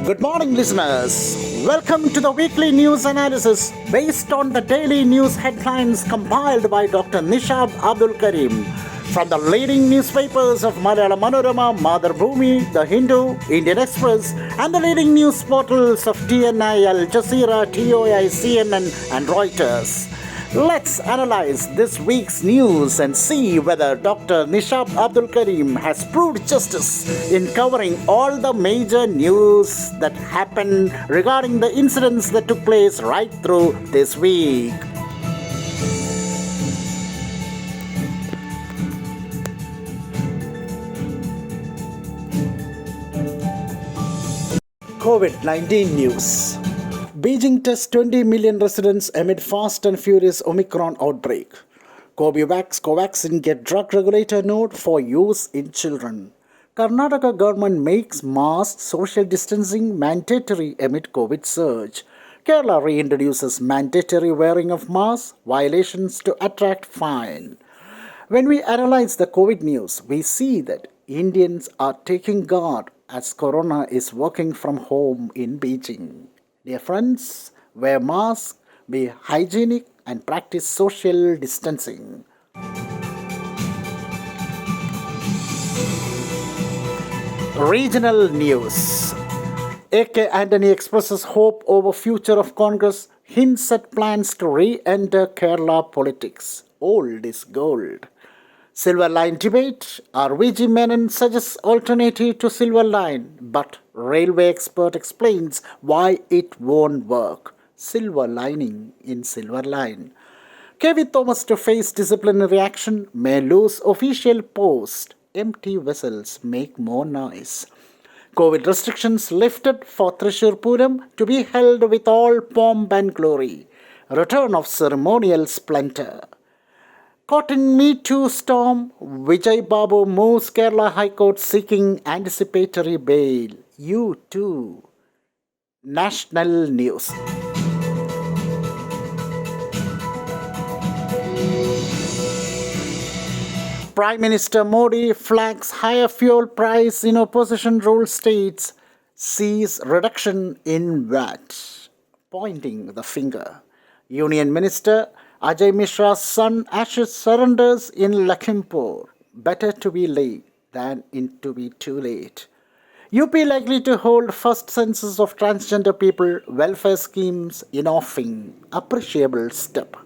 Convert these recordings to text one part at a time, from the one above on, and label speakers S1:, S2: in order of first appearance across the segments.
S1: Good morning, listeners. Welcome to the weekly news analysis based on the daily news headlines compiled by Dr. Nishad Abdul Kareem from the leading newspapers of Malayalam Manorama, Madhubhumi, The Hindu, Indian Express, and the leading news portals of TNI, Al Jazeera, TOI, CNN, and Reuters. Let's analyze this week's news and see whether Dr. Nishad Abdul Kareem has proved justice in covering all the major news that happened regarding the incidents that took place right through this week. COVID-19 news. Beijing tests 20 million residents amid fast and furious Omicron outbreak. Covaxin get drug regulator note for use in children. Karnataka government makes mass social distancing mandatory amid COVID surge. Kerala reintroduces mandatory wearing of mask, violations to attract fine. When we analyze the COVID news, we see that Indians are taking guard as Corona is working from home in Beijing. Dear friends, wear masks, be hygienic, and practice social distancing. Regional news. A.K. Antony expresses hope over future of Congress, hints at plans to re-enter Kerala politics. Old is gold. Silver Line debate. R.V.G. Menon suggests alternative to Silver Line, but railway expert explains why it won't work. Silver lining in Silver Line. K.V. Thomas to face disciplinary action, may lose official post. Empty vessels make more noise. COVID restrictions lifted for Thrissur Puram to be held with all pomp and glory. Return of ceremonial splendor. Caught in Me Too storm, Vijay Babu moves Kerala High Court seeking anticipatory bail. You too. National news. Prime Minister Modi flags higher fuel price in opposition-ruled states, sees reduction in VAT, pointing the finger. Union Minister Ajay Mishra's son Ashish surrenders in Lakhimpur. Better to be late than to be too late. UP likely to hold first census of transgender people, welfare schemes in offing. Appreciable step.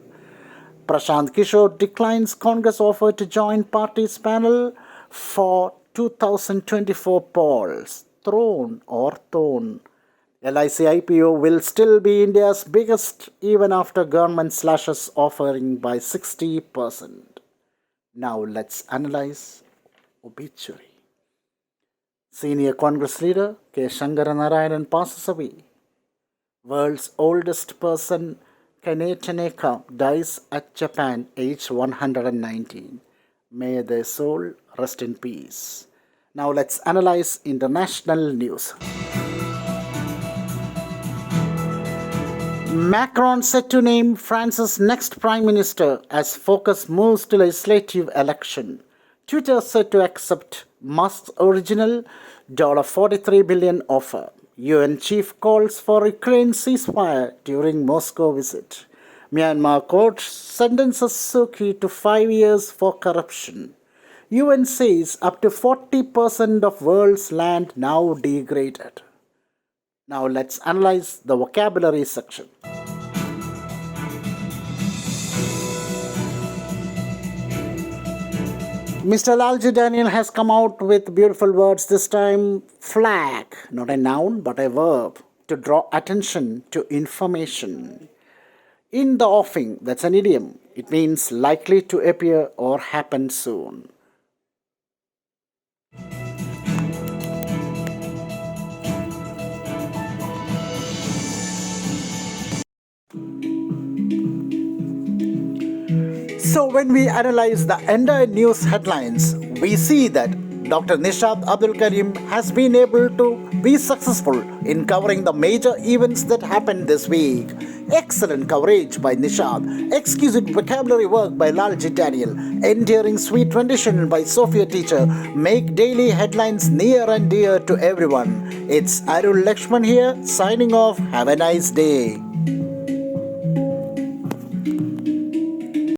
S1: Prashant Kishore declines Congress offer to join party's panel for 2024 polls. Thrown or thorn. LIC IPO will still be India's biggest even after government slashes offering by 60%. Now let's analyze Obituary. Senior Congress leader K. Shankaranarayanan passes away. World's oldest person Kane Tanaka dies at Japan, aged 119. May their soul rest in peace. Now let's analyze international news. Macron set to name France's next prime minister as focus moves to legislative election. Twitter set to accept Musk's original $43 billion offer. UN chief calls for Ukraine ceasefire during Moscow visit. Myanmar court sentences Suki to 5 years for corruption. UN says up to 40% of world's land now degraded. Now let's analyze the vocabulary section. Mr. Lalji Daniel has come out with beautiful words this time. Flag, not a noun but a verb, to draw attention to information. In the offing, that's an idiom. It means likely to appear or happen soon. So when we analyze the entire news headlines, we see that Dr. Nishad Abdul Kareem has been able to be successful in covering the major events that happened this week. Excellent coverage by Nishad, exquisite vocabulary work by Lalji Daniel, endearing sweet rendition by Sophia Teacher make daily headlines near and dear to everyone. It's Arun Lakshman here, signing off. Have a nice day.